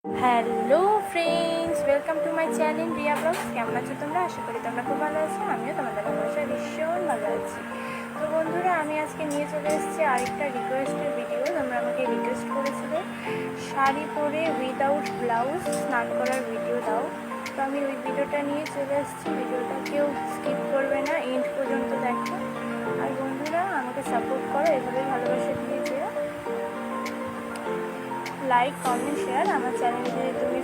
Hello friends, welcome to my channel Riya vlogs. কেমন আছো তোমরা? আশা করি তোমরা খুব ভালো আছো। আমিও তোমাদের ভালোবাসায় ভীষণ ভালো আছি। তো বন্ধুরা, আমি আজকে নিয়ে চলে এসেছি আরেকটা রিকোয়েস্টের ভিডিও। তোমরা আমাকে রিকোয়েস্ট করেছিলে শাড়ি পরে উইদাউট ব্লাউজ স্নান করার ভিডিও দাও। তো আমি ওই ভিডিওটা নিয়ে চলে এসেছি। ভিডিওটা কেউ স্কিপ করবে না, এন্ড পর্যন্ত দেখো। আর বন্ধুরা, আমাকে সাপোর্ট করো, এভাবে ভালোবাসা দিয়ে যেও। Like, comment, share. আমার চ্যানেলে যদি তুমি